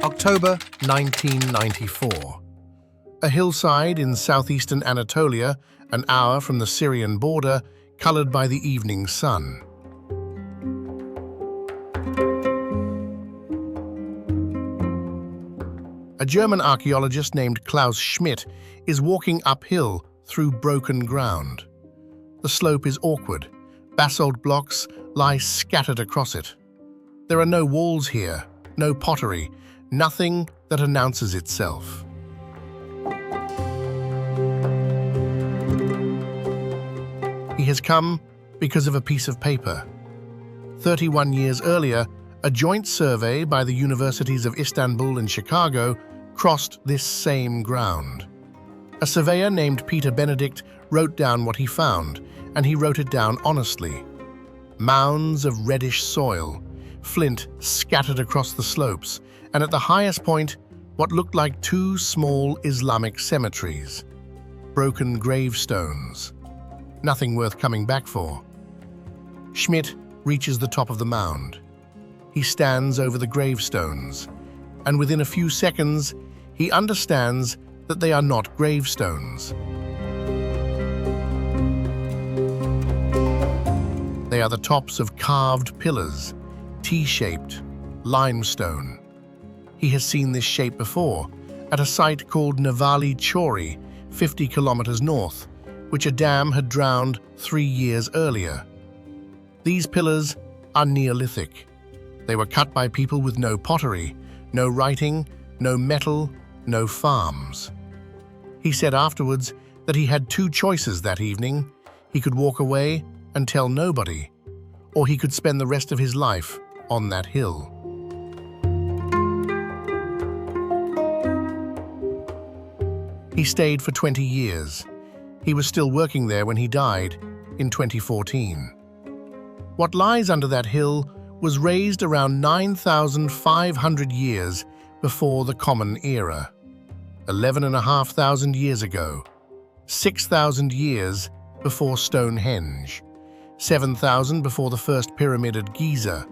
October 1994. A hillside in southeastern Anatolia, an hour from the Syrian border, colored by the evening sun. A German archaeologist named Klaus Schmidt is walking uphill through broken ground. The slope is awkward. Basalt blocks lie scattered across it. There are no walls here, no pottery, nothing that announces itself. He has come because of a piece of paper. 31 years earlier, a joint survey by the universities of Istanbul and Chicago crossed this same ground. A surveyor named Peter Benedict wrote down what he found, and he wrote it down honestly. Mounds of reddish soil, flint scattered across the slopes, and at the highest point, what looked like two small Islamic cemeteries. Broken gravestones. Nothing worth coming back for. Schmidt reaches the top of the mound. He stands over the gravestones, and within a few seconds, he understands that they are not gravestones. They are the tops of carved pillars, T-shaped, limestone. He has seen this shape before, at a site called Navali Chori, 50 kilometers north, which a dam had drowned 3 years earlier. These pillars are Neolithic. They were cut by people with no pottery, no writing, no metal, no farms. He said afterwards that he had two choices that evening. He could walk away and tell nobody, or he could spend the rest of his life on that hill. He stayed for 20 years. He was still working there when he died in 2014. What lies under that hill was raised around 9,500 years before the Common Era, 11,500 years ago, 6,000 years before Stonehenge, 7,000 before the first pyramid at Giza.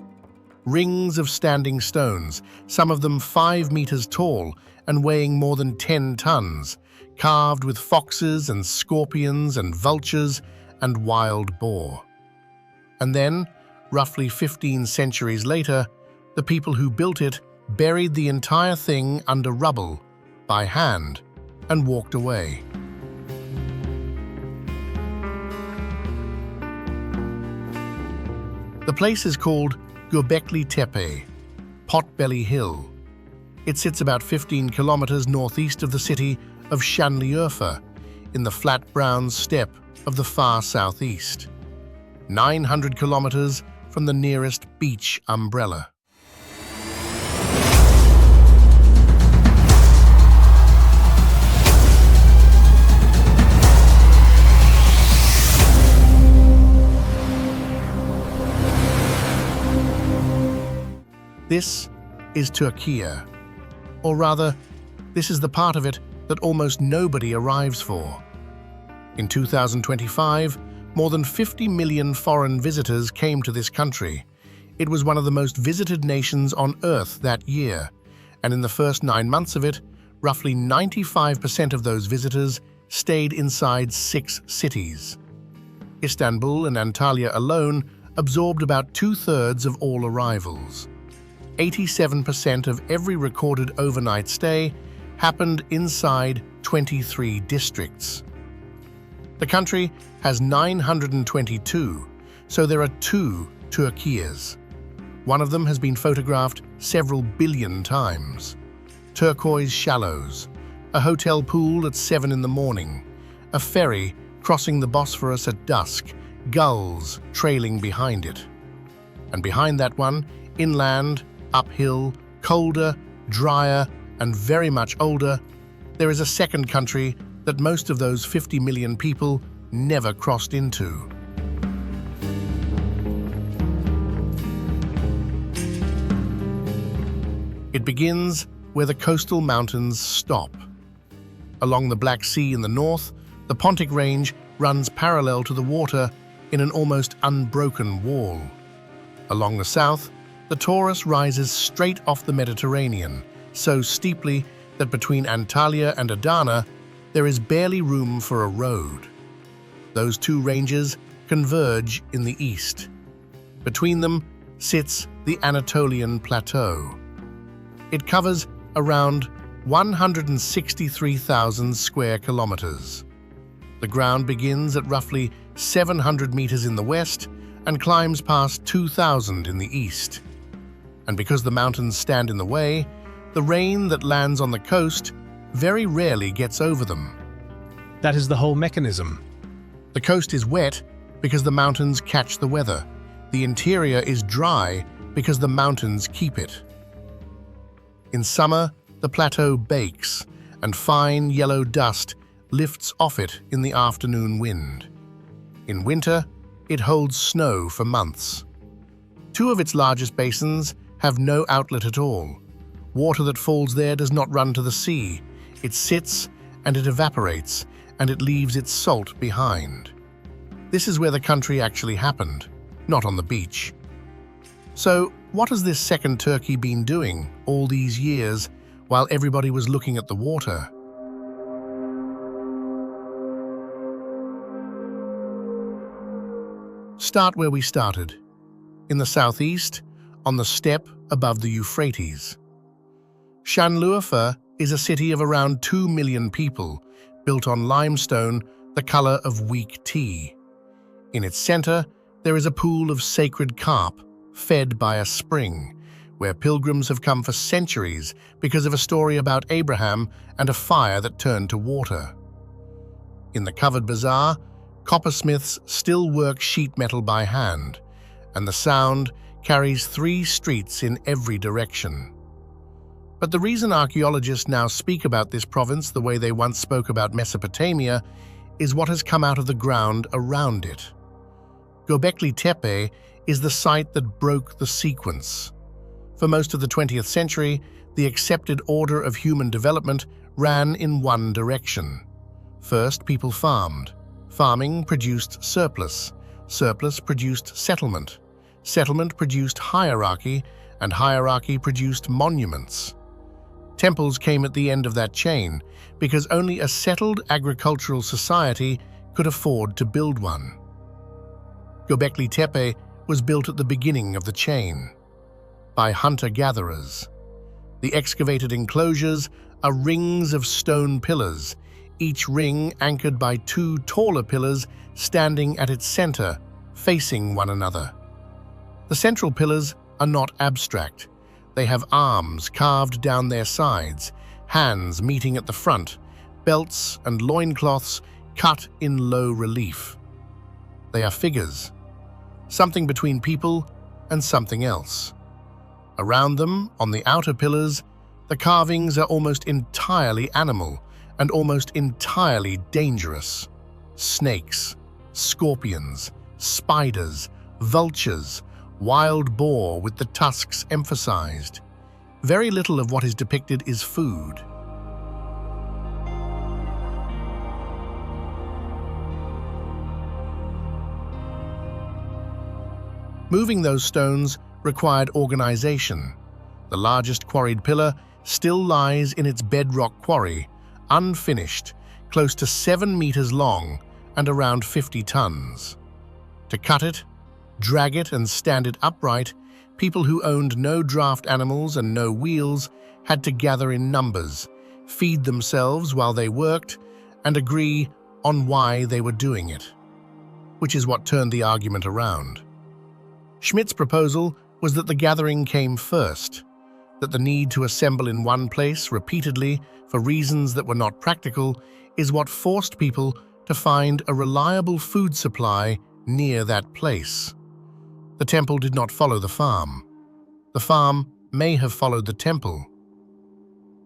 Rings of standing stones, some of them 5 meters tall and weighing more than 10 tons, carved with foxes and scorpions and vultures and wild boar. And then, roughly 15 centuries later, the people who built it buried the entire thing under rubble, by hand, and walked away. The place is called Göbekli Tepe, Potbelly Hill. It sits about 15 kilometers northeast of the city of Şanlıurfa, in the flat brown steppe of the far southeast, 900 kilometers from the nearest beach umbrella. This is Turkey, or rather, this is the part of it that almost nobody arrives for. In 2025, more than 50 million foreign visitors came to this country. It was one of the most visited nations on Earth that year, and in the first 9 months of it, roughly 95% of those visitors stayed inside 6 cities. Istanbul and Antalya alone absorbed about 2/3 of all arrivals. 87% of every recorded overnight stay happened inside 23 districts. The country has 922, so there are 2 Turkeyas. One of them has been photographed several billion times. Turquoise shallows, a hotel pool at 7 in the morning, a ferry crossing the Bosphorus at dusk, gulls trailing behind it. And behind that one, inland, uphill, colder, drier, and very much older, there is a second country that most of those 50 million people never crossed into. It begins where the coastal mountains stop. Along the Black Sea in the north, the Pontic Range runs parallel to the water in an almost unbroken wall. Along the south, the Taurus rises straight off the Mediterranean, so steeply that between Antalya and Adana, there is barely room for a road. Those two ranges converge in the east. Between them sits the Anatolian plateau. It covers around 163,000 square kilometers. The ground begins at roughly 700 meters in the west and climbs past 2,000 in the east. And because the mountains stand in the way, the rain that lands on the coast very rarely gets over them. That is the whole mechanism. The coast is wet because the mountains catch the weather. The interior is dry because the mountains keep it. In summer, the plateau bakes, and fine yellow dust lifts off it in the afternoon wind. In winter, it holds snow for months. Two of its largest basins have no outlet at all. Water that falls there does not run to the sea. It sits and it evaporates, and it leaves its salt behind. This is where the country actually happened, not on the beach. So, what has this second Turkey been doing all these years while everybody was looking at the water? Start where we started, in the southeast, on the steppe above the Euphrates. Şanlıurfa is a city of around 2 million people, built on limestone the color of weak tea. In its center, there is a pool of sacred carp, fed by a spring, where pilgrims have come for centuries because of a story about Abraham and a fire that turned to water. In the covered bazaar, coppersmiths still work sheet metal by hand, and the sound carries 3 streets in every direction. But the reason archaeologists now speak about this province the way they once spoke about Mesopotamia is what has come out of the ground around it. Göbekli Tepe is the site that broke the sequence. For most of the 20th century, the accepted order of human development ran in one direction. First, people farmed. Farming produced surplus. Surplus produced settlement. Settlement produced hierarchy, and hierarchy produced monuments. Temples came at the end of that chain because only a settled agricultural society could afford to build one. Göbekli Tepe was built at the beginning of the chain, by hunter-gatherers. The excavated enclosures are rings of stone pillars, each ring anchored by 2 taller pillars standing at its center, facing one another. The central pillars are not abstract. They have arms carved down their sides, hands meeting at the front, belts and loincloths cut in low relief. They are figures, something between people and something else. Around them, on the outer pillars, the carvings are almost entirely animal and almost entirely dangerous. Snakes, scorpions, spiders, vultures, wild boar with the tusks emphasized. Very little of what is depicted is food. Moving those stones required organization. The largest quarried pillar still lies in its bedrock quarry, unfinished, close to 7 meters long and around 50 tons. To cut it, drag it and stand it upright, people who owned no draft animals and no wheels had to gather in numbers, feed themselves while they worked, and agree on why they were doing it, which is what turned the argument around. Schmidt's proposal was that the gathering came first, that the need to assemble in one place repeatedly for reasons that were not practical is what forced people to find a reliable food supply near that place. The temple did not follow the farm. The farm may have followed the temple.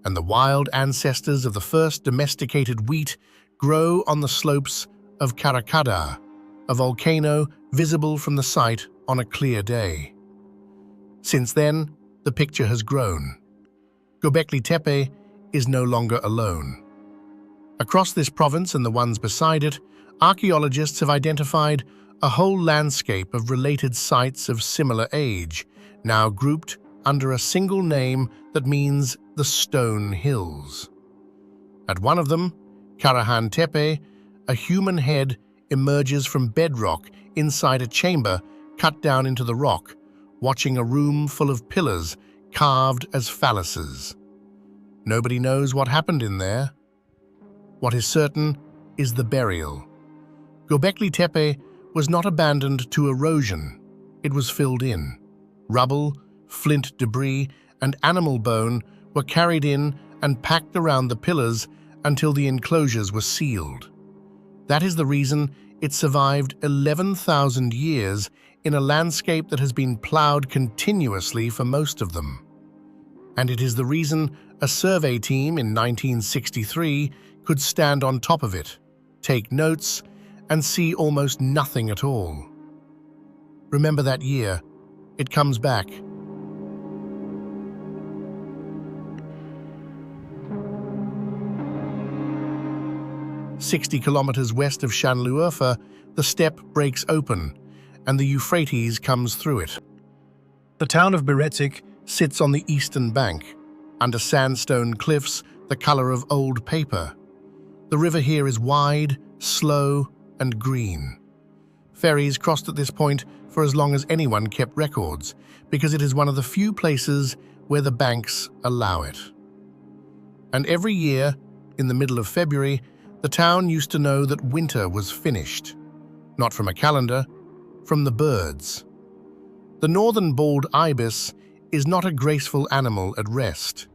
And the wild ancestors of the first domesticated wheat grow on the slopes of Karakada, a volcano visible from the site on a clear day. Since then, the picture has grown. Göbekli Tepe is no longer alone. Across this province and the ones beside it, archaeologists have identified a whole landscape of related sites of similar age, now grouped under a single name that means the Stone Hills. At one of them, Karahan Tepe, a human head emerges from bedrock inside a chamber cut down into the rock, watching a room full of pillars carved as phalluses. Nobody knows what happened in there. What is certain is the burial. Göbekli Tepe was not abandoned to erosion. It was filled in. Rubble, flint debris, and animal bone were carried in and packed around the pillars until the enclosures were sealed. That is the reason it survived 11,000 years in a landscape that has been plowed continuously for most of them. And it is the reason a survey team in 1963 could stand on top of it, take notes, and see almost nothing at all. Remember that year. It comes back. "60 kilometers west of Şanlıurfa, the steppe breaks open, and the Euphrates comes through it. The town of Birecik Sits on the eastern bank, under sandstone cliffs the color of old paper. The river here is wide, slow, and green. Ferries crossed at this point for as long as anyone kept records, because it is one of the few places where the banks allow it. And every year, in the middle of February, the town used to know that winter was finished. Not from a calendar, from the birds. The northern bald ibis is not a graceful animal at rest.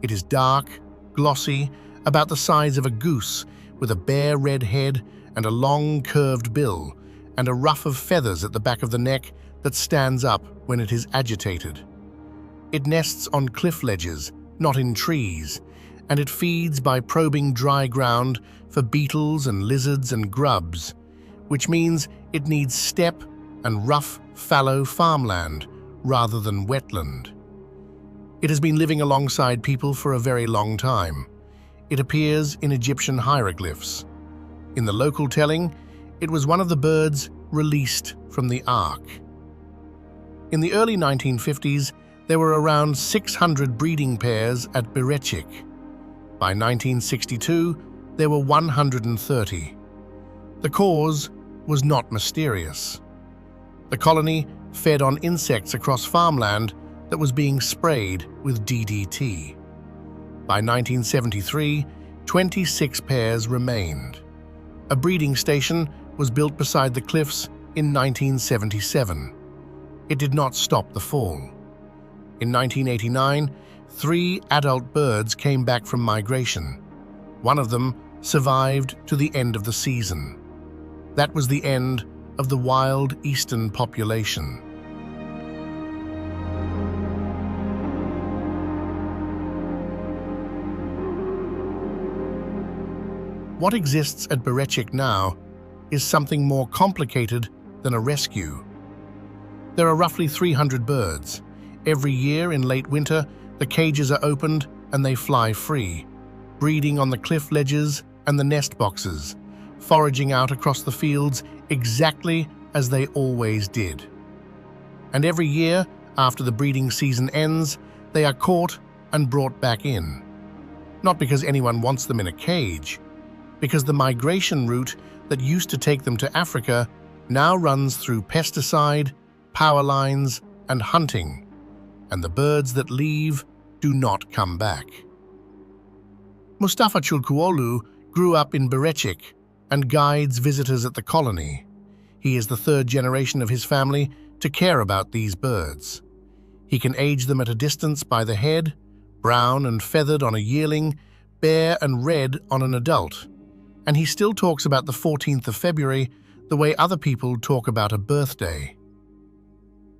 It is dark, glossy, about the size of a goose, with a bare red head and a long curved bill, and a ruff of feathers at the back of the neck that stands up when it is agitated. It nests on cliff ledges, not in trees, and it feeds by probing dry ground for beetles and lizards and grubs, which means it needs steppe and rough, fallow farmland rather than wetland. It has been living alongside people for a very long time. It appears in Egyptian hieroglyphs. In the local telling, it was one of the birds released from the ark. In the early 1950s, there were around 600 breeding pairs at Birecik. By 1962, there were 130. The cause was not mysterious. The colony fed on insects across farmland that was being sprayed with DDT. By 1973, 26 pairs remained. A breeding station was built beside the cliffs in 1977. It did not stop the fall. In 1989, 3 adult birds came back from migration. One of them survived to the end of the season. That was the end of the wild eastern population. What exists at Birecik now is something more complicated than a rescue. There are roughly 300 birds. Every year in late winter, the cages are opened and they fly free, breeding on the cliff ledges and the nest boxes, foraging out across the fields exactly as they always did. And every year, after the breeding season ends, they are caught and brought back in. Not because anyone wants them in a cage, because the migration route that used to take them to Africa now runs through pesticide, power lines, and hunting, and the birds that leave do not come back. Mustafa Çulkuoğlu grew up in Birecik and guides visitors at the colony. He is the 3rd generation of his family to care about these birds. He can age them at a distance by the head, brown and feathered on a yearling, bare and red on an adult. And he still talks about the 14th of February the way other people talk about a birthday.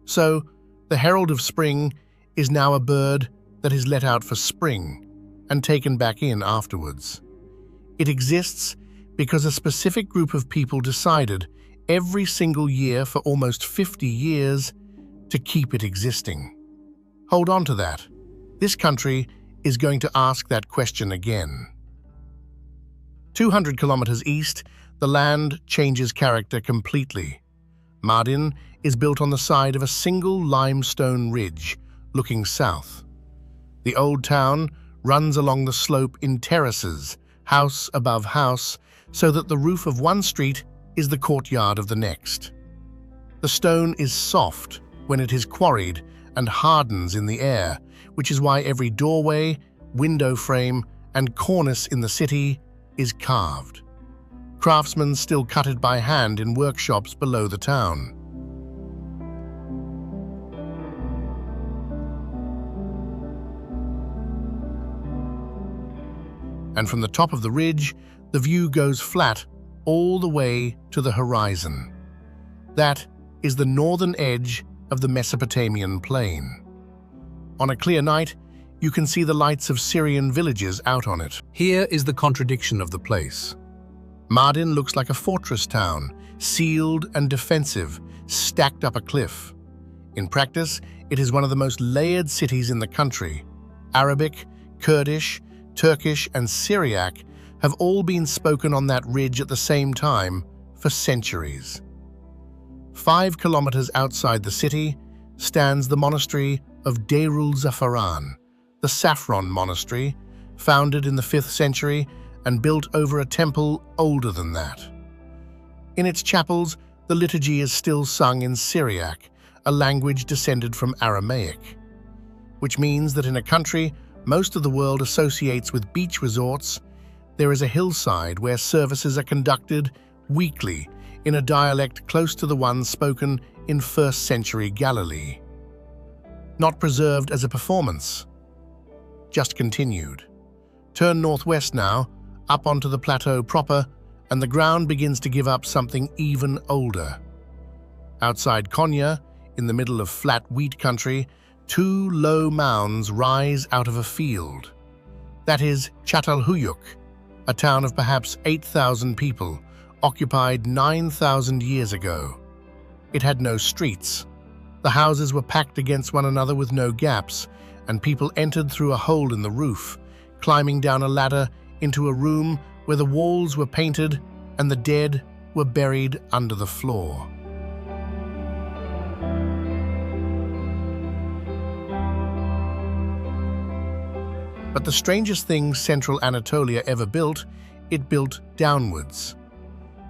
So, the herald of spring is now a bird that is let out for spring and taken back in afterwards. It exists because a specific group of people decided every single year for almost 50 years to keep it existing. Hold on to that. This country is going to ask that question again. 200 kilometers east, the land changes character completely. Mardin is built on the side of a single limestone ridge, looking south. The old town runs along the slope in terraces, house above house, so that the roof of one street is the courtyard of the next. The stone is soft when it is quarried and hardens in the air, which is why every doorway, window frame, and cornice in the city is carved. Craftsmen still cut it by hand in workshops below the town. And from the top of the ridge, the view goes flat all the way to the horizon. That is the northern edge of the Mesopotamian plain. On a clear night, you can see the lights of Syrian villages out on it. Here is the contradiction of the place. Mardin looks like a fortress town, sealed and defensive, stacked up a cliff. In practice, it is one of the most layered cities in the country. Arabic, Kurdish, Turkish, and Syriac have all been spoken on that ridge at the same time for centuries. 5 kilometers outside the city stands the monastery of Deirul Zafaran, the Saffron Monastery, founded in the 5th century and built over a temple older than that. In its chapels, the liturgy is still sung in Syriac, a language descended from Aramaic, which means that in a country most of the world associates with beach resorts, there is a hillside where services are conducted weekly in a dialect close to the one spoken in 1st century Galilee. Not preserved as a performance, just continued. Turn northwest now, up onto the plateau proper, and the ground begins to give up something even older. Outside Konya, in the middle of flat wheat country, 2 low mounds rise out of a field. That is Çatalhöyük, a town of perhaps 8,000 people, occupied 9,000 years ago. It had no streets. The houses were packed against one another with no gaps, and people entered through a hole in the roof, climbing down a ladder into a room where the walls were painted and the dead were buried under the floor. But the strangest thing central Anatolia ever built, it built downwards.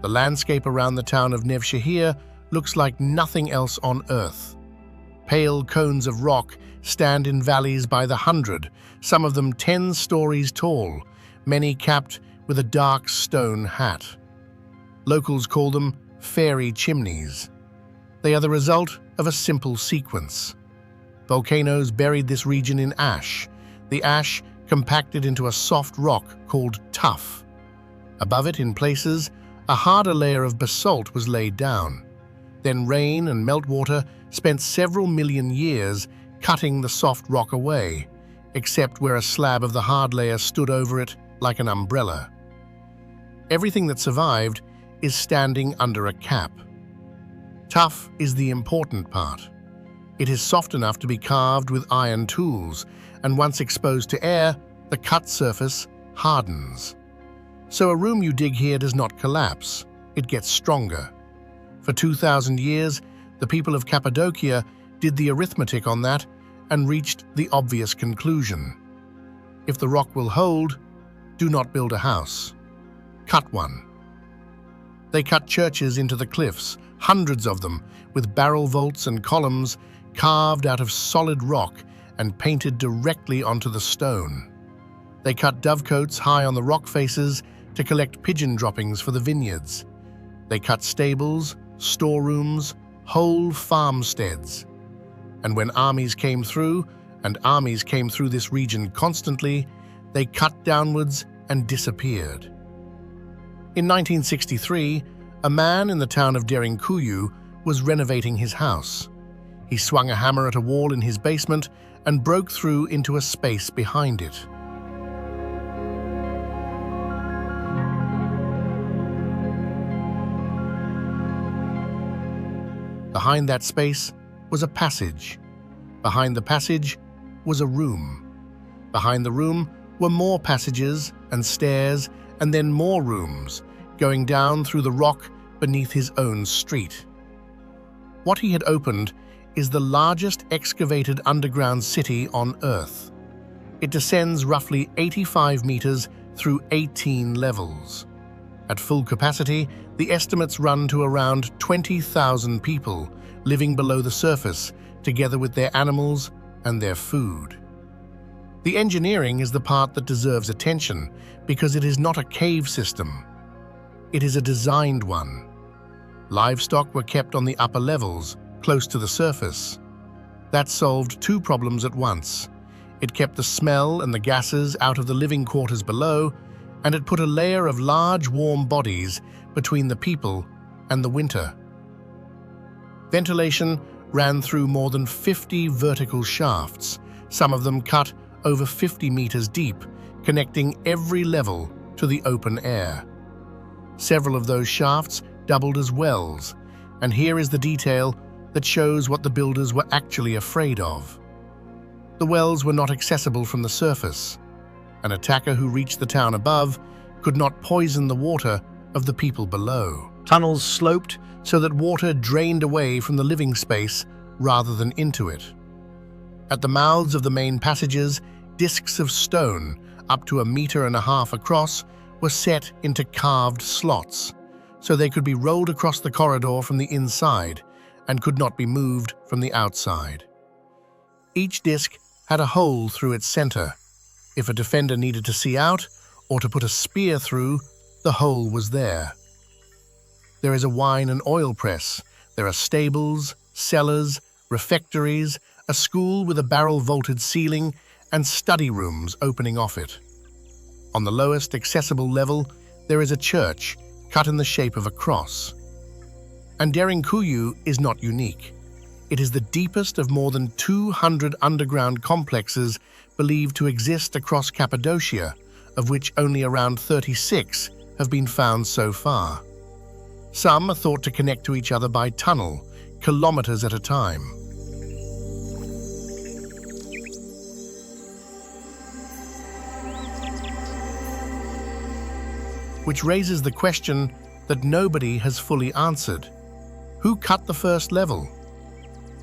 The landscape around the town of Nevşehir looks like nothing else on earth. Pale cones of rock stand in valleys by the hundred, some of them 10 stories tall, many capped with a dark stone hat. Locals call them fairy chimneys. They are the result of a simple sequence. Volcanoes buried this region in ash. The ash compacted into a soft rock called tuff. Above it, in places, a harder layer of basalt was laid down. Then rain and meltwater spent several million years cutting the soft rock away, except where a slab of the hard layer stood over it like an umbrella. Everything that survived is standing under a cap. Tuff is the important part. It is soft enough to be carved with iron tools, and once exposed to air, the cut surface hardens. So a room you dig here does not collapse, it gets stronger. For 2,000 years, the people of Cappadocia did the arithmetic on that and reached the obvious conclusion. If the rock will hold, do not build a house. Cut one. They cut churches into the cliffs, hundreds of them, with barrel vaults and columns carved out of solid rock and painted directly onto the stone. They cut dovecotes high on the rock faces to collect pigeon droppings for the vineyards. They cut stables, storerooms, whole farmsteads. And when armies came through, and armies came through this region constantly, they cut downwards and disappeared. In 1963, a man in the town of Derinkuyu was renovating his house. He swung a hammer at a wall in his basement and broke through into a space behind it. Behind that space was a passage. Behind the passage was a room. Behind the room were more passages and stairs, and then more rooms, going down through the rock beneath his own street. What he had opened is the largest excavated underground city on Earth. It descends roughly 85 meters through 18 levels. At full capacity, the estimates run to around 20,000 people living below the surface, together with their animals and their food. The engineering is the part that deserves attention because it is not a cave system. It is a designed one. Livestock were kept on the upper levels, close to the surface. That solved two problems at once. It kept the smell and the gases out of the living quarters below, and it put a layer of large warm bodies between the people and the winter. Ventilation ran through more than 50 vertical shafts, some of them cut over 50 meters deep, connecting every level to the open air. Several of those shafts doubled as wells, and here is the detail that shows what the builders were actually afraid of. The wells were not accessible from the surface. An attacker who reached the town above could not poison the water of the people below. Tunnels sloped So that water drained away from the living space rather than into it. At the mouths of the main passages, discs of stone, up to 1.5 meters across, were set into carved slots, so they could be rolled across the corridor from the inside and could not be moved from the outside. Each disc had a hole through its center. If a defender needed to see out or to put a spear through, the hole was there. There is a wine and oil press. There are stables, cellars, refectories, a school with a barrel-vaulted ceiling, and study rooms opening off it. On the lowest accessible level, there is a church cut in the shape of a cross. And Derinkuyu is not unique. It is the deepest of more than 200 underground complexes believed to exist across Cappadocia, of which only around 36 have been found so far. Some are thought to connect to each other by tunnel, kilometers at a time. Which raises the question that nobody has fully answered. Who cut the first level?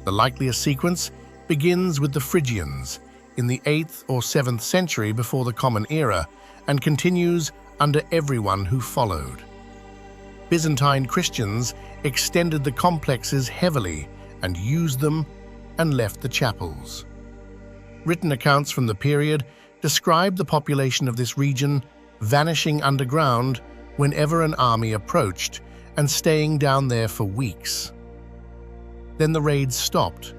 The likeliest sequence begins with the Phrygians in the 8th or 7th century before the Common Era and continues under everyone who followed. Byzantine Christians extended the complexes heavily and used them and left the chapels. Written accounts from the period describe the population of this region vanishing underground whenever an army approached and staying down there for weeks. Then the raids stopped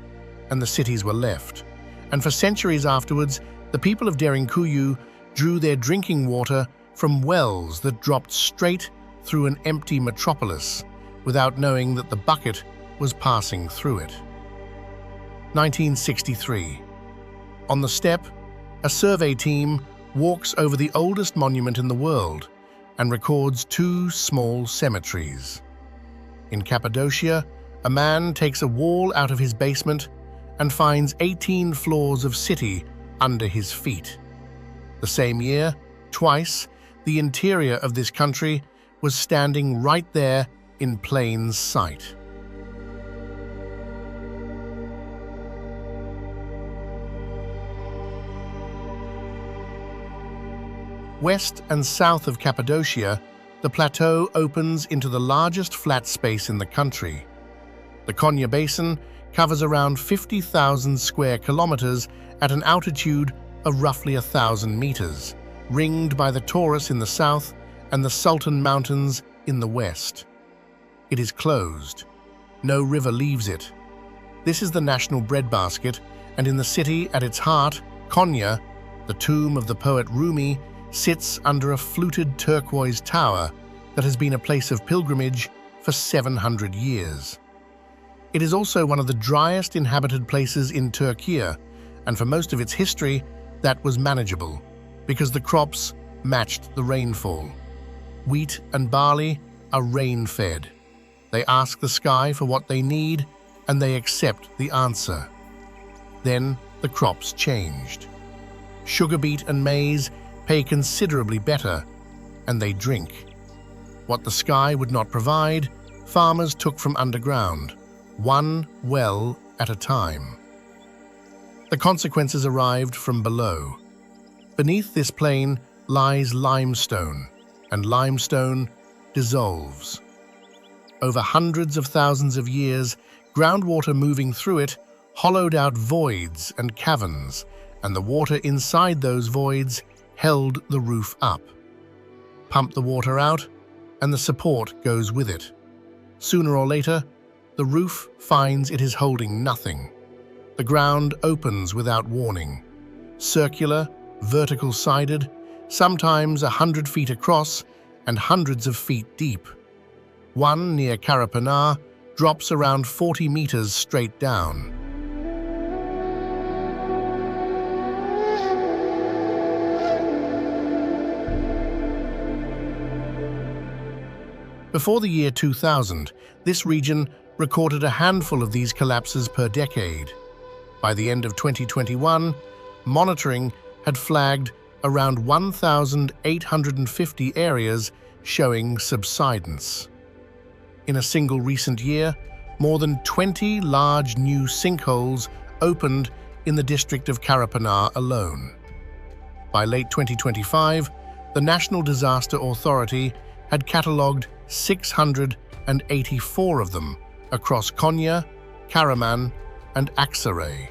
and the cities were left, and for centuries afterwards, the people of Derinkuyu drew their drinking water from wells that dropped straight through an empty metropolis without knowing that the bucket was passing through it. 1963. On the steppe, a survey team walks over the oldest monument in the world and records 2 small cemeteries. In Cappadocia, a man takes a wall out of his basement and finds 18 floors of city under his feet. The same year, twice, the interior of this country was standing right there in plain sight. West and south of Cappadocia, the plateau opens into the largest flat space in the country. The Konya basin covers around 50,000 square kilometers at an altitude of roughly 1,000 meters, ringed by the Taurus in the south and the Sultan Mountains in the west. It is closed. No river leaves it. This is the national breadbasket, and in the city at its heart, Konya, the tomb of the poet Rumi, sits under a fluted turquoise tower that has been a place of pilgrimage for 700 years. It is also one of the driest inhabited places in Turkey, and for most of its history, that was manageable, because the crops matched the rainfall. Wheat and barley are rain-fed. They ask the sky for what they need, and they accept the answer. Then the crops changed. Sugar beet and maize pay considerably better, and they drink. What the sky would not provide, farmers took from underground, one well at a time. The consequences arrived from below. Beneath this plain lies limestone, and limestone dissolves. Over hundreds of thousands of years, groundwater moving through it hollowed out voids and caverns, and the water inside those voids held the roof up. Pump the water out, and the support goes with it. Sooner or later, the roof finds it is holding nothing. The ground opens without warning. Circular, vertical-sided, sometimes 100 feet across and hundreds of feet deep. One near Karapanar drops around 40 meters straight down. Before the year 2000, this region recorded a handful of these collapses per decade. By the end of 2021, monitoring had flagged around 1,850 areas showing subsidence. In a single recent year, more than 20 large new sinkholes opened in the district of Karapanar alone. By late 2025, the National Disaster Authority had catalogued 684 of them across Konya, Karaman, and Aksaray.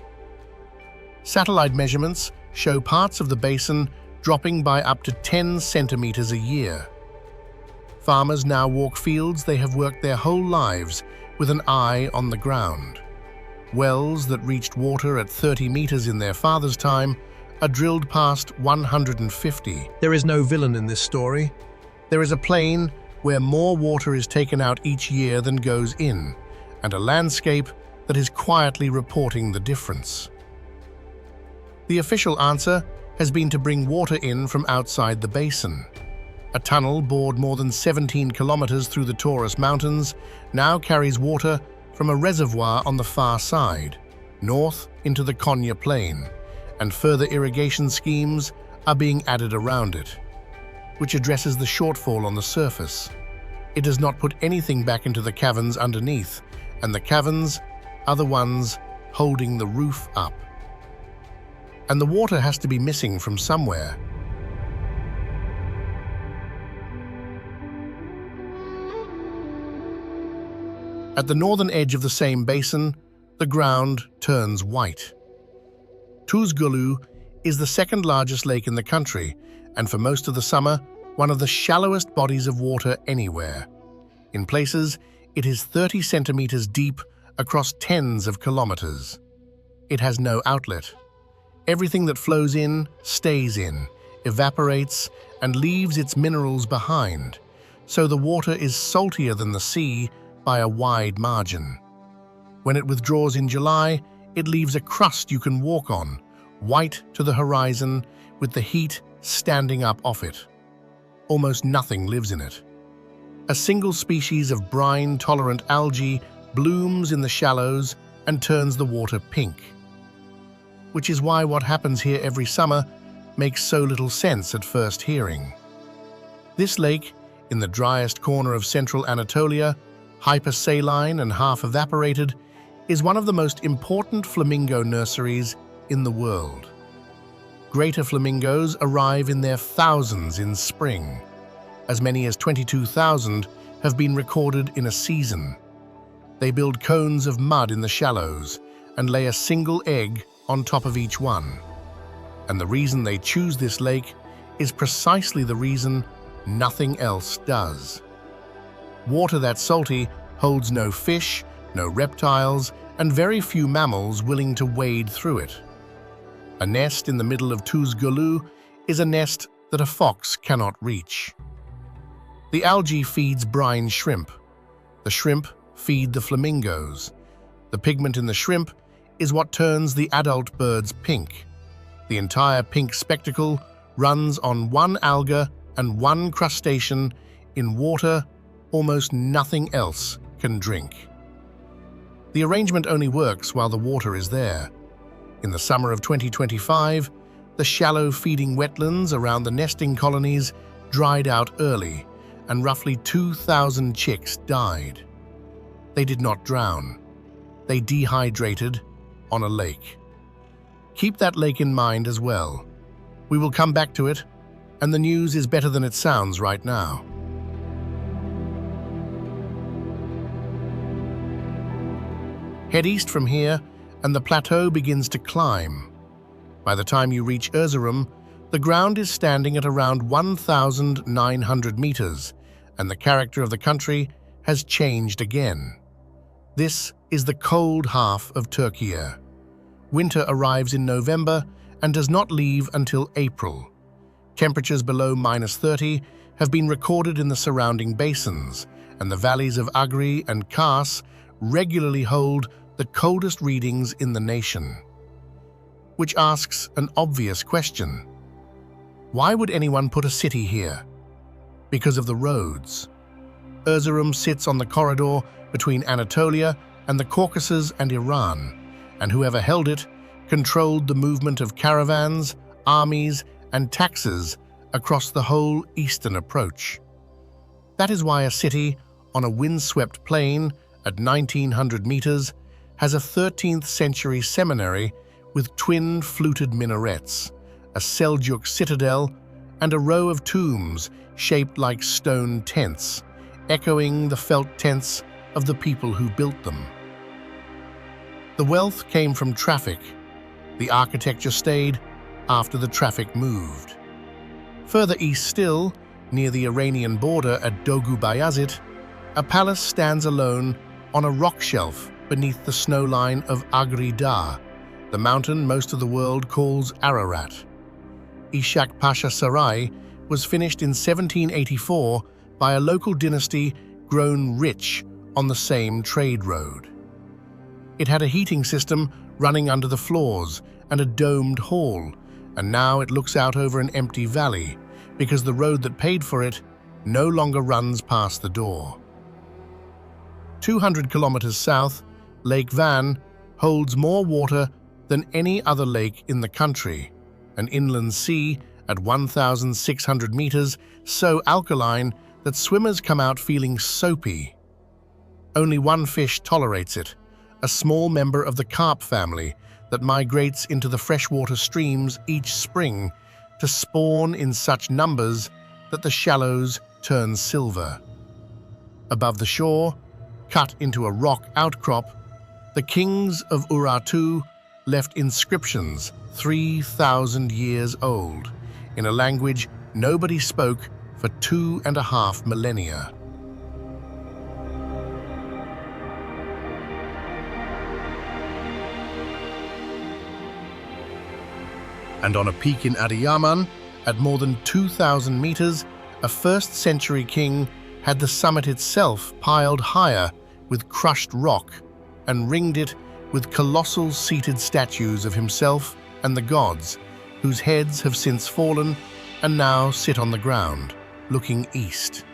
Satellite measurements show parts of the basin dropping by up to 10 centimeters a year. Farmers now walk fields they have worked their whole lives with an eye on the ground. Wells that reached water at 30 meters in their father's time are drilled past 150. There is no villain in this story. There is a plain where more water is taken out each year than goes in, and a landscape that is quietly reporting the difference. The official answer has been to bring water in from outside the basin. A tunnel bored more than 17 kilometers through the Taurus Mountains now carries water from a reservoir on the far side, north into the Konya Plain, and further irrigation schemes are being added around it, which addresses the shortfall on the surface. It does not put anything back into the caverns underneath, and the caverns are the ones holding the roof up. And the water has to be missing from somewhere. At the northern edge of the same basin, the ground turns white. Tuz Gölü is the second largest lake in the country, and for most of the summer, one of the shallowest bodies of water anywhere. In places, it is 30 centimeters deep across tens of kilometers. It has no outlet. Everything that flows in stays in, evaporates, and leaves its minerals behind, so the water is saltier than the sea by a wide margin. When it withdraws in July, it leaves a crust you can walk on, white to the horizon, with the heat standing up off it. Almost nothing lives in it. A single species of brine-tolerant algae blooms in the shallows and turns the water pink. Which is why what happens here every summer makes so little sense at first hearing. This lake, in the driest corner of central Anatolia, hypersaline and half evaporated, is one of the most important flamingo nurseries in the world. Greater flamingos arrive in their thousands in spring. As many as 22,000 have been recorded in a season. They build cones of mud in the shallows and lay a single egg on top of each one. And the reason they choose this lake is precisely the reason nothing else does. Water that salty holds no fish, no reptiles, and very few mammals willing to wade through it. A nest in the middle of Tuz Gölü is a nest that a fox cannot reach. The algae feeds brine shrimp. The shrimp feed the flamingos. The pigment in the shrimp is what turns the adult birds pink. The entire pink spectacle runs on one alga and one crustacean in water almost nothing else can drink. The arrangement only works while the water is there. In the summer of 2025, the shallow feeding wetlands around the nesting colonies dried out early, and roughly 2,000 chicks died. They did not drown. They dehydrated on a lake. Keep that lake in mind as well. We will come back to it, and the news is better than it sounds right now. Head east from here, and the plateau begins to climb. By the time you reach Erzurum, the ground is standing at around 1,900 meters, and the character of the country has changed again. This is the cold half of Turkey. Winter arrives in November and does not leave until April. Temperatures below -30 have been recorded in the surrounding basins, and the valleys of Agri and Kars regularly hold the coldest readings in the nation. Which asks an obvious question. Why would anyone put a city here? Because of the roads. Erzurum sits on the corridor between Anatolia and the Caucasus and Iran, and whoever held it controlled the movement of caravans, armies, and taxes across the whole eastern approach. That is why a city on a windswept plain at 1,900 meters has a 13th century seminary with twin fluted minarets, a Seljuk citadel, and a row of tombs shaped like stone tents, echoing the felt tents of the people who built them. The wealth came from traffic. The architecture stayed after the traffic moved. Further east still, near the Iranian border at Dogu Bayazit, a palace stands alone on a rock shelf beneath the snowline of Agri Dağ, the mountain most of the world calls Ararat. Ishak Pasha Saray was finished in 1784 by a local dynasty grown rich on the same trade road. It had a heating system running under the floors and a domed hall, and now it looks out over an empty valley because the road that paid for it no longer runs past the door. 200 kilometers south, Lake Van holds more water than any other lake in the country, an inland sea at 1,600 meters, so alkaline that swimmers come out feeling soapy. Only one fish tolerates it, a small member of the carp family that migrates into the freshwater streams each spring to spawn in such numbers that the shallows turn silver. Above the shore, cut into a rock outcrop, the kings of Urartu left inscriptions 3,000 years old in a language nobody spoke for 2.5 millennia. And on a peak in Adıyaman, at more than 2,000 meters, a 1st century king had the summit itself piled higher with crushed rock and ringed it with colossal seated statues of himself and the gods, whose heads have since fallen and now sit on the ground, looking east.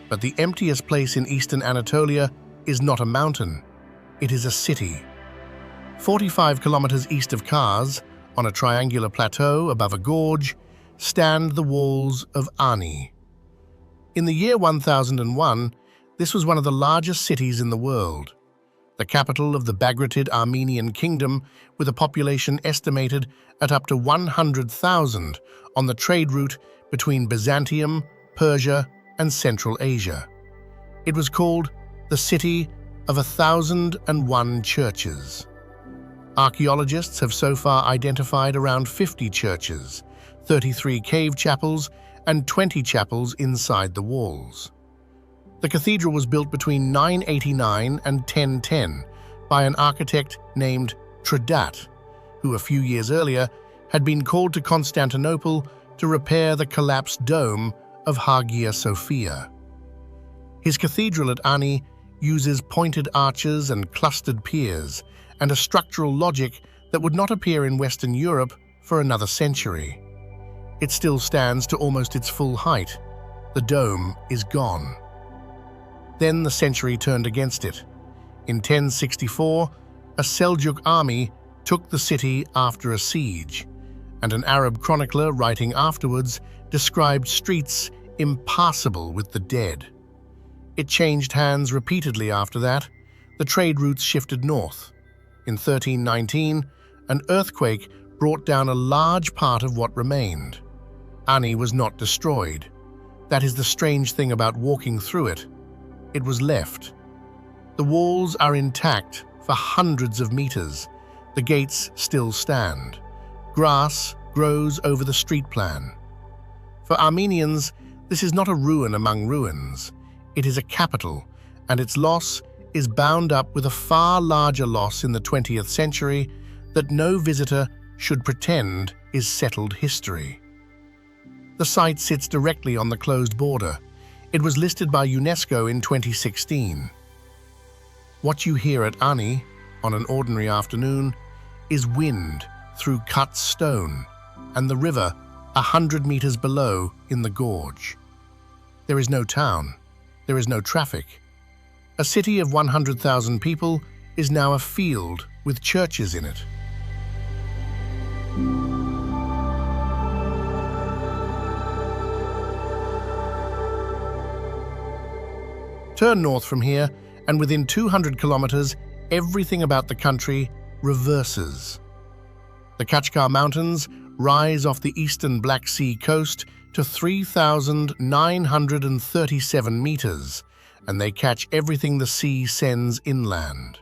But the emptiest place in eastern Anatolia is not a mountain, it is a city. 45 kilometers east of Kars, on a triangular plateau above a gorge, stand the walls of Ani. In the year 1001, this was one of the largest cities in the world, the capital of the Bagratid Armenian kingdom, with a population estimated at up to 100,000 on the trade route between Byzantium, Persia, and Central Asia. It was called the City of 1,001 Churches. Archaeologists have so far identified around 50 churches, 33 cave chapels, and 20 chapels inside the walls. The cathedral was built between 989 and 1010 by an architect named Tredat, who a few years earlier had been called to Constantinople to repair the collapsed dome of Hagia Sophia. His cathedral at Ani uses pointed arches and clustered piers, and a structural logic that would not appear in Western Europe for another century. It still stands to almost its full height. The dome is gone. Then the century turned against it. In 1064, a Seljuk army took the city after a siege, and an Arab chronicler writing afterwards described streets impassable with the dead. It changed hands repeatedly after that. The trade routes shifted north. In 1319, an earthquake brought down a large part of what remained. Ani was not destroyed. That is the strange thing about walking through it. It was left. The walls are intact for hundreds of meters. The gates still stand. Grass grows over the street plan. For Armenians, this is not a ruin among ruins. It is a capital, and its loss is bound up with a far larger loss in the 20th century that no visitor should pretend is settled history. The site sits directly on the closed border. It was listed by UNESCO in 2016. What you hear at Ani on an ordinary afternoon is wind through cut stone and the river 100 meters below in the gorge. There is no town. There is no traffic. A city of 100,000 people is now a field with churches in it. Turn north from here, and within 200 kilometers, everything about the country reverses. The Kachkar Mountains rise off the eastern Black Sea coast to 3,937 meters, and they catch everything the sea sends inland.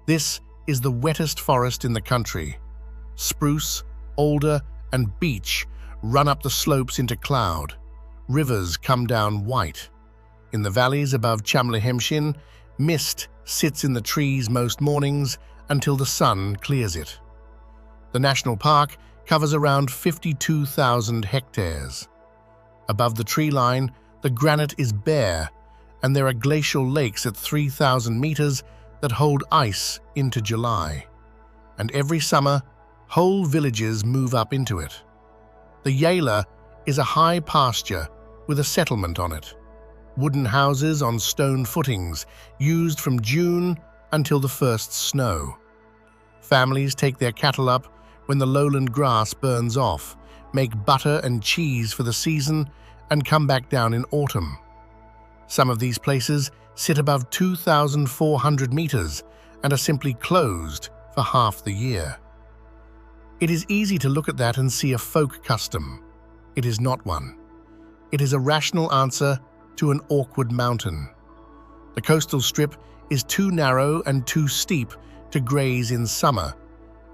This is the wettest forest in the country. Spruce, alder, and beech run up the slopes into cloud. Rivers come down white. In the valleys above Çamlıhemşin, mist sits in the trees most mornings until the sun clears it. The national park covers around 52,000 hectares. Above the tree line, the granite is bare, and there are glacial lakes at 3,000 meters that hold ice into July. And every summer, whole villages move up into it. The Yayla is a high pasture with a settlement on it. Wooden houses on stone footings, used from June until the first snow. Families take their cattle up when the lowland grass burns off, make butter and cheese for the season, and come back down in autumn. Some of these places sit above 2,400 meters and are simply closed for half the year. It is easy to look at that and see a folk custom. It is not one. It is a rational answer to an awkward mountain. The coastal strip is too narrow and too steep to graze in summer,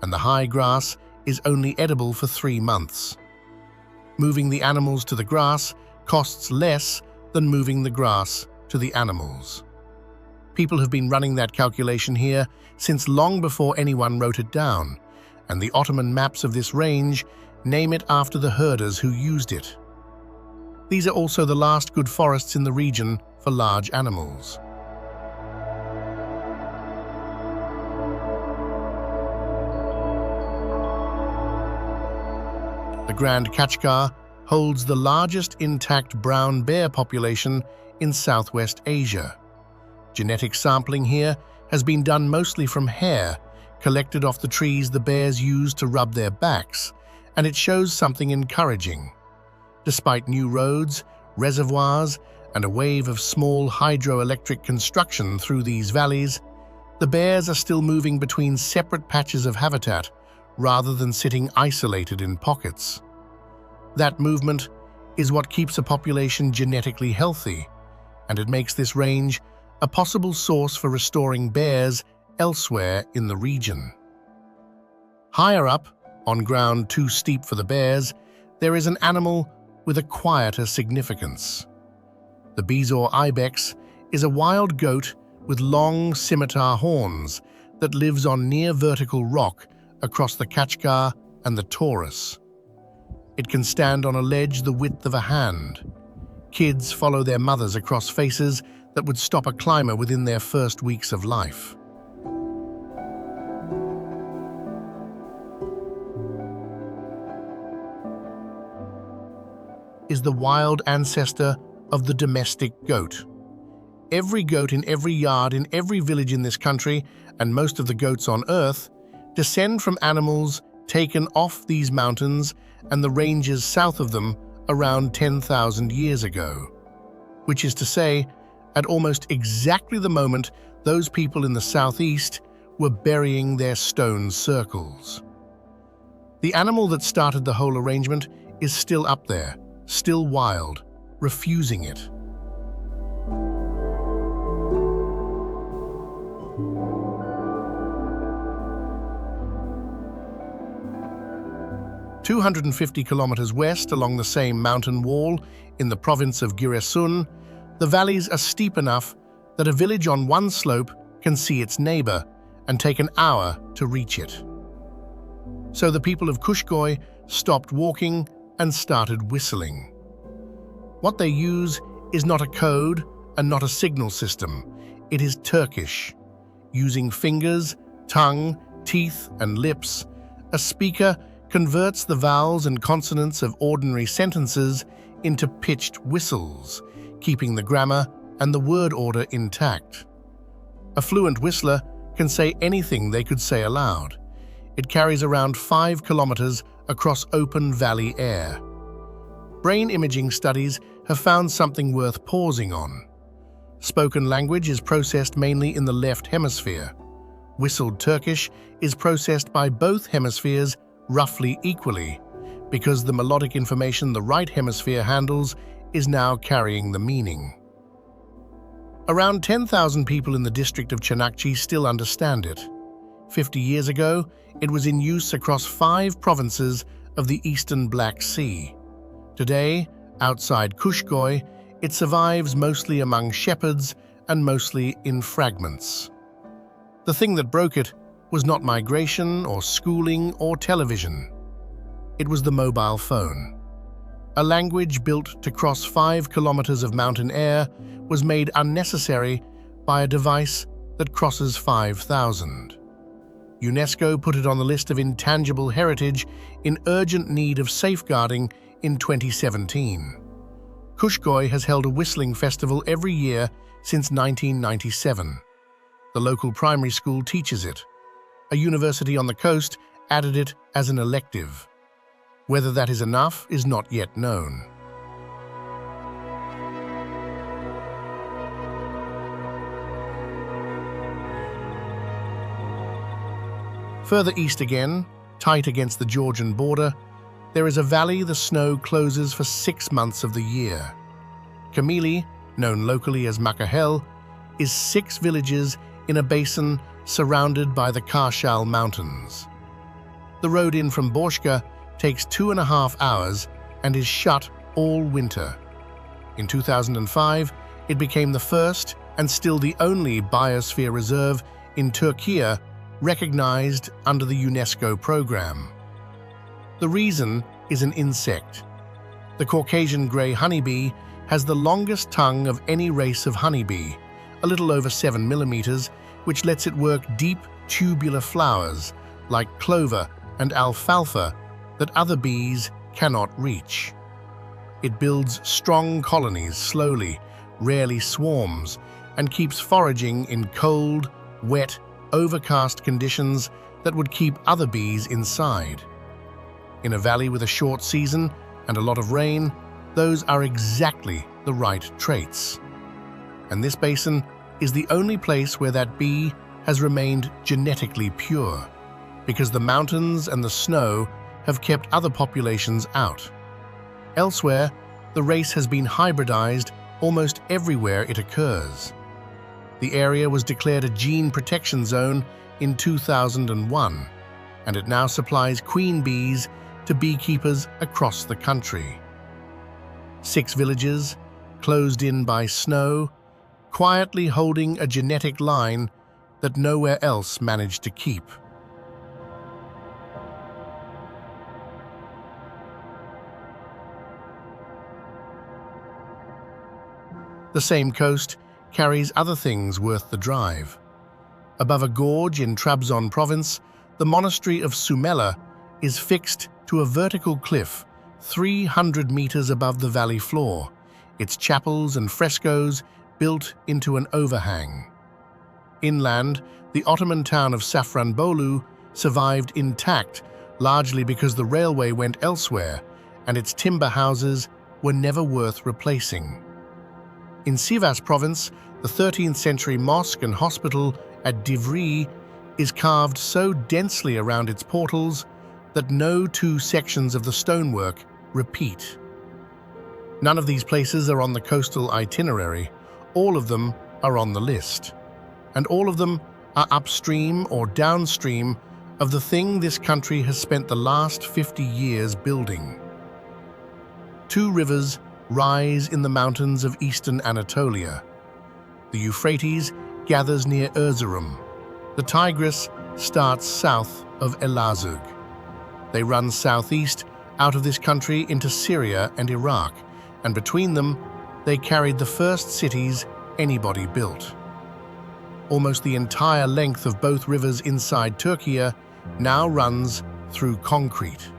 and the high grass is only edible for 3 months. Moving the animals to the grass costs less than moving the grass to the animals. People have been running that calculation here since long before anyone wrote it down, and the Ottoman maps of this range name it after the herders who used it. These are also the last good forests in the region for large animals. The Grand Kachkar holds the largest intact brown bear population in Southwest Asia. Genetic sampling here has been done mostly from hair, collected off the trees the bears use to rub their backs, and it shows something encouraging. Despite new roads, reservoirs, and a wave of small hydroelectric construction through these valleys, the bears are still moving between separate patches of habitat rather than sitting isolated in pockets. That movement is what keeps a population genetically healthy, and it makes this range a possible source for restoring bears elsewhere in the region. Higher up, on ground too steep for the bears, there is an animal with a quieter significance. The Bezoar ibex is a wild goat with long scimitar horns that lives on near vertical rock across the Kachkar and the Taurus. It can stand on a ledge the width of a hand. Kids follow their mothers across faces that would stop a climber within their first weeks of life. Is the wild ancestor of the domestic goat. Every goat in every yard in every village in this country, and most of the goats on Earth, descend from animals taken off these mountains and the ranges south of them around 10,000 years ago. Which is to say, at almost exactly the moment those people in the southeast were burying their stone circles. The animal that started the whole arrangement is still up there, still wild, refusing it. "250 kilometers west along the same mountain wall in the province of Giresun, the valleys are steep enough that a village on one slope can see its neighbor and take an hour to reach it. So the people of Kuşköy stopped walking and started whistling. What they use is not a code and not a signal system. It is Turkish. Using fingers, tongue, teeth, and lips, a speaker converts the vowels and consonants of ordinary sentences into pitched whistles, keeping the grammar and the word order intact. A fluent whistler can say anything they could say aloud. It carries around 5 kilometers across open valley air. Brain imaging studies have found something worth pausing on. Spoken language is processed mainly in the left hemisphere. Whistled Turkish is processed by both hemispheres roughly equally, because the melodic information the right hemisphere handles is now carrying the meaning. Around 10,000 people in the district of Çanakçı still understand it. 50 years ago, it was in use across 5 provinces of the eastern Black Sea. Today, outside Kuşköy, it survives mostly among shepherds and mostly in fragments. The thing that broke it was not migration or schooling or television. It was the mobile phone. A language built to cross 5 kilometers of mountain air was made unnecessary by a device that crosses 5,000. UNESCO put it on the list of intangible heritage in urgent need of safeguarding in 2017. Kuşköy has held a whistling festival every year since 1997. The local primary school teaches it. A university on the coast added it as an elective. Whether that is enough is not yet known. Further east again, tight against the Georgian border, there is a valley the snow closes for 6 months of the year. Kamili, known locally as Makahel, is 6 villages in a basin surrounded by the Karşal Mountains. The road in from Borçka takes 2.5 hours and is shut all winter. In 2005, it became the first and still the only biosphere reserve in Turkey recognized under the UNESCO program. The reason is an insect. The Caucasian grey honeybee has the longest tongue of any race of honeybee, a little over 7 millimeters, which lets it work deep tubular flowers like clover and alfalfa that other bees cannot reach. It builds strong colonies slowly, rarely swarms, and keeps foraging in cold, wet, overcast conditions that would keep other bees inside. In a valley with a short season and a lot of rain, those are exactly the right traits. And this basin is the only place where that bee has remained genetically pure, because the mountains and the snow have kept other populations out. Elsewhere, the race has been hybridized almost everywhere it occurs. The area was declared a gene protection zone in 2001, and it now supplies queen bees to beekeepers across the country. 6 villages, closed in by snow, quietly holding a genetic line that nowhere else managed to keep. The same coast carries other things worth the drive. Above a gorge in Trabzon province, the monastery of Sumela is fixed to a vertical cliff 300 meters above the valley floor, its chapels and frescoes built into an overhang. Inland, the Ottoman town of Safranbolu survived intact largely because the railway went elsewhere and its timber houses were never worth replacing. In Sivas province, the 13th century mosque and hospital at Divri is carved so densely around its portals that no two sections of the stonework repeat. None of these places are on the coastal itinerary. All of them are on the list. And all of them are upstream or downstream of the thing this country has spent the last 50 years building. Two rivers rise in the mountains of eastern Anatolia. The Euphrates gathers near Erzurum. The Tigris starts south of Elazığ. They run southeast out of this country into Syria and Iraq, and between them, they carried the first cities anybody built. Almost the entire length of both rivers inside Turkey now runs through concrete.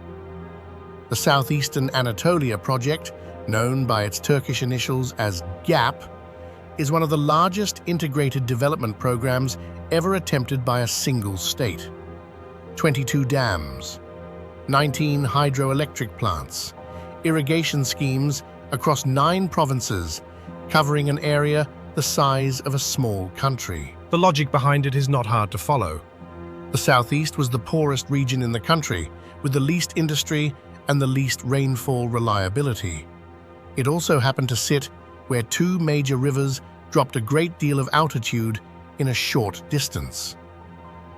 The Southeastern Anatolia project, known by its Turkish initials as GAP, is one of the largest integrated development programs ever attempted by a single state. 22 dams, 19 hydroelectric plants, irrigation schemes across 9 provinces, covering an area the size of a small country. The logic behind it is not hard to follow. The southeast was the poorest region in the country, with the least industry and the least rainfall reliability. It also happened to sit where 2 major rivers dropped a great deal of altitude in a short distance.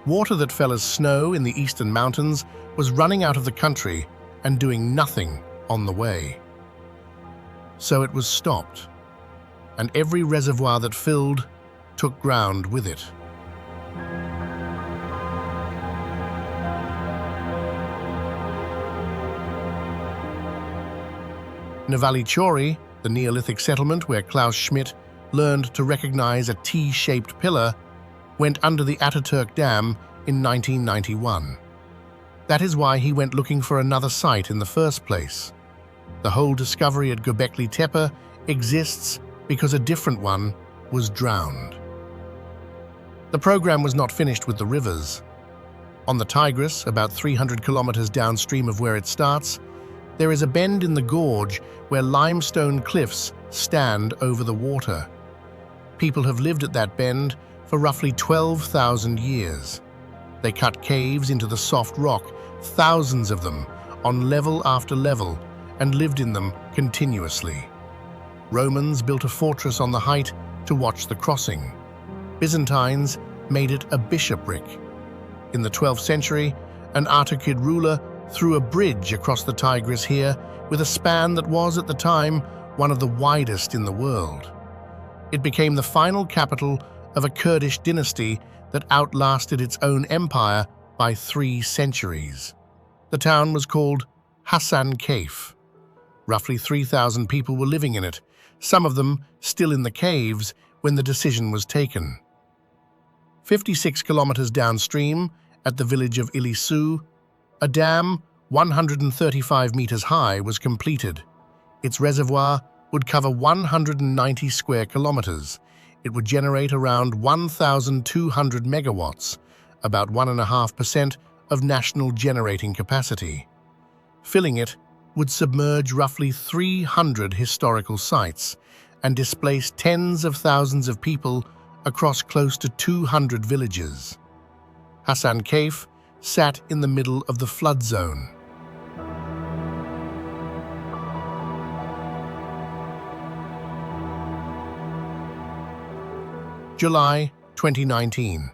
Water that fell as snow in the eastern mountains was running out of the country and doing nothing on the way. So it was stopped, and every reservoir that filled took ground with it. Navali Chori, the Neolithic settlement where Klaus Schmidt learned to recognize a T-shaped pillar, went under the Ataturk Dam in 1991. That is why he went looking for another site in the first place. The whole discovery at Göbekli Tepe exists because a different one was drowned. The program was not finished with the rivers. On the Tigris, about 300 kilometers downstream of where it starts, there is a bend in the gorge where limestone cliffs stand over the water. People have lived at that bend for roughly 12,000 years. They cut caves into the soft rock, thousands of them, on level after level, and lived in them continuously. Romans built a fortress on the height to watch the crossing. Byzantines made it a bishopric. In the 12th century, an Artukid ruler threw a bridge across the Tigris here with a span that was, at the time, one of the widest in the world. It became the final capital of a Kurdish dynasty that outlasted its own empire by 3 centuries. The town was called Hasankeyf. Roughly 3,000 people were living in it, some of them still in the caves when the decision was taken. 56 kilometers downstream, at the village of Ilisu, a dam 135 meters high was completed. Its reservoir would cover 190 square kilometers. It would generate around 1,200 megawatts, about 1.5% of national generating capacity. Filling it would submerge roughly 300 historical sites and displace tens of thousands of people across close to 200 villages. Hasankeyf sat in the middle of the flood zone. July 2019.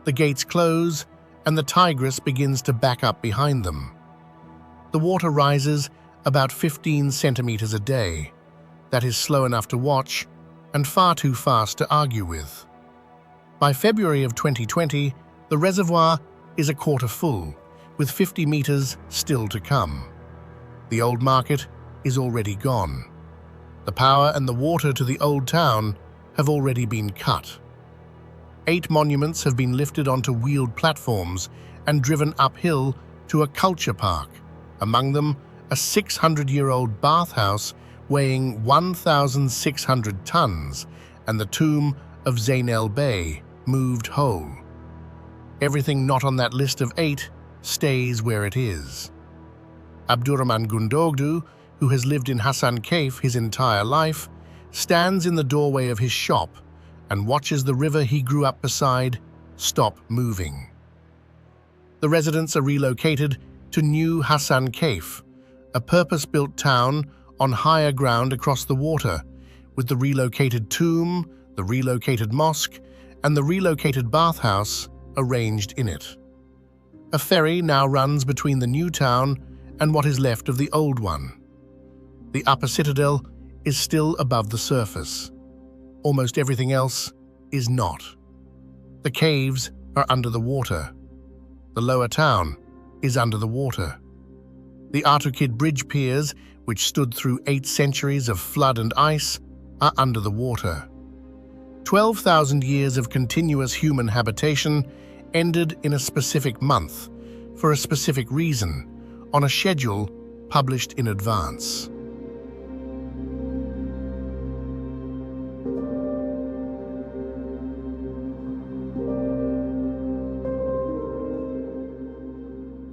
The gates close and the Tigris begins to back up behind them. The water rises about 15 centimeters a day. That is slow enough to watch and far too fast to argue with. By February of 2020, the reservoir is a quarter full, with 50 meters still to come. The old market is already gone. The power and the water to the old town have already been cut. 8 monuments have been lifted onto wheeled platforms and driven uphill to a culture park, among them a 600-year-old bathhouse weighing 1,600 tons and the tomb of Zeynel Bey, moved whole. Everything not on that list of 8 stays where it is. Abdurrahman Gundogdu, who has lived in Hasankeyf his entire life, stands in the doorway of his shop and watches the river he grew up beside stop moving. The residents are relocated to New Hasankeyf, a purpose-built town on higher ground across the water, with the relocated tomb, the relocated mosque, and the relocated bathhouse arranged in it. A ferry now runs between the new town and what is left of the old one. The upper citadel is still above the surface. Almost everything else is not. The caves are under the water. The lower town is under the water. The Artukid bridge piers, which stood through 8 centuries of flood and ice, are under the water. 12,000 years of continuous human habitation ended in a specific month, for a specific reason, on a schedule published in advance.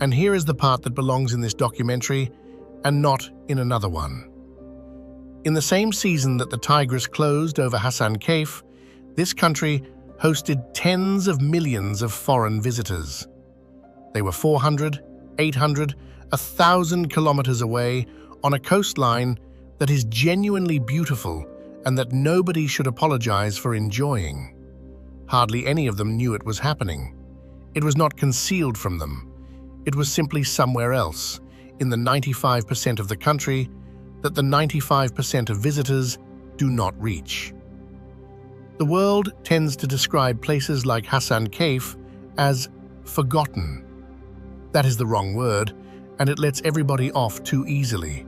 And here is the part that belongs in this documentary and not in another one. In the same season that the Tigris closed over Hasankeyf, this country hosted tens of millions of foreign visitors. They were 400, 800, 1,000 kilometers away on a coastline that is genuinely beautiful and that nobody should apologize for enjoying. Hardly any of them knew it was happening. It was not concealed from them. It was simply somewhere else, in the 95% of the country, that the 95% of visitors do not reach. The world tends to describe places like Hasankeyf as forgotten. That is the wrong word, and it lets everybody off too easily.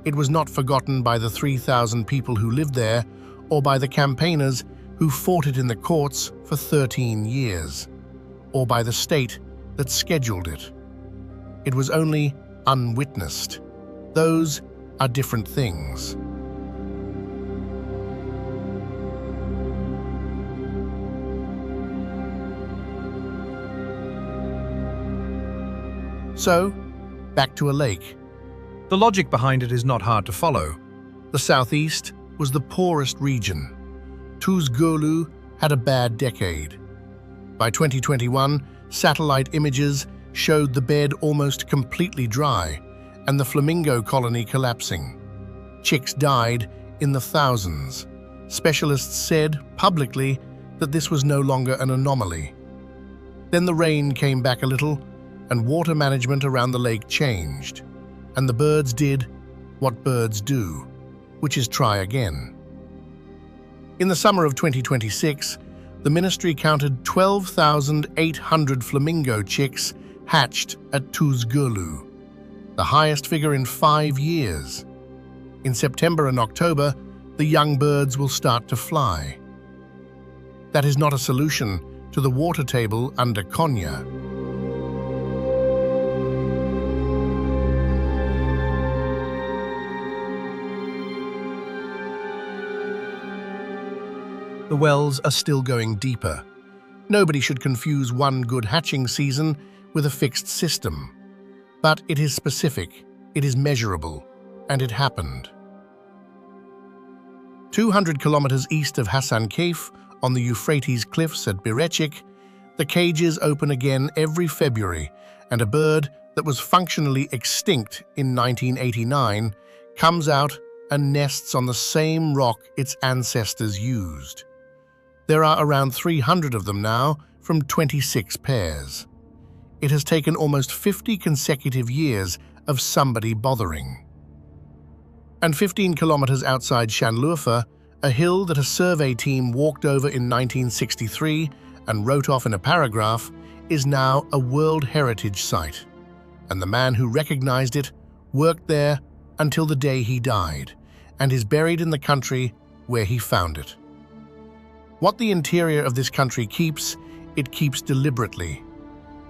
It was not forgotten by the 3,000 people who lived there, or by the campaigners who fought it in the courts for 13 years, or by the state that scheduled it. It was only unwitnessed. Those are different things. So, back to a lake. The logic behind it is not hard to follow. The southeast was the poorest region. Tuz Gölü had a bad decade. By 2021, satellite images showed the bed almost completely dry and the flamingo colony collapsing. Chicks died in the thousands. Specialists said publicly that this was no longer an anomaly. Then the rain came back a little and water management around the lake changed, and the birds did what birds do, which is try again. In the summer of 2026, the ministry counted 12,800 flamingo chicks hatched at Tuz Gölü, the highest figure in 5 years. In September and October, the young birds will start to fly. That is not a solution to the water table under Konya. The wells are still going deeper. Nobody should confuse one good hatching season with a fixed system. But it is specific, it is measurable, and it happened. 200 kilometers east of Hasankeyf, on the Euphrates cliffs at Birecik, the cages open again every February, and a bird that was functionally extinct in 1989 comes out and nests on the same rock its ancestors used. There are around 300 of them now, from 26 pairs. It has taken almost 50 consecutive years of somebody bothering. And 15 kilometers outside Şanlıurfa, a hill that a survey team walked over in 1963 and wrote off in a paragraph, is now a World Heritage Site. And the man who recognized it worked there until the day he died, and is buried in the country where he found it. What the interior of this country keeps, it keeps deliberately.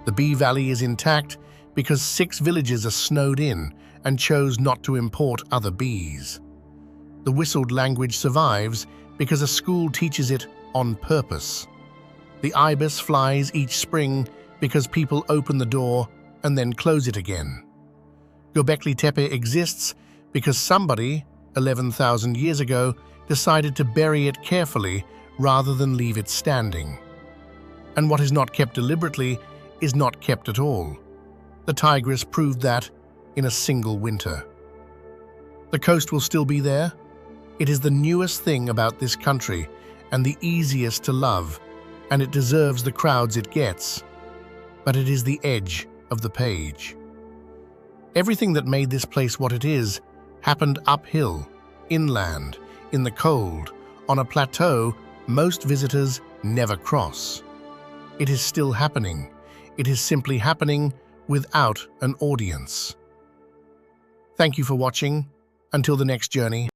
The Bee Valley is intact because 6 villages are snowed in and chose not to import other bees. The whistled language survives because a school teaches it on purpose. The ibis flies each spring because people open the door and then close it again. Göbekli Tepe exists because somebody, 11,000 years ago, decided to bury it carefully rather than leave it standing. And what is not kept deliberately is not kept at all. The Tigris proved that in a single winter. The coast will still be there. It is the newest thing about this country and the easiest to love, and it deserves the crowds it gets. But it is the edge of the page. Everything that made this place what it is happened uphill, inland, in the cold, on a plateau most visitors never cross. It is still happening. It is simply happening without an audience. Thank you for watching. Until the next journey.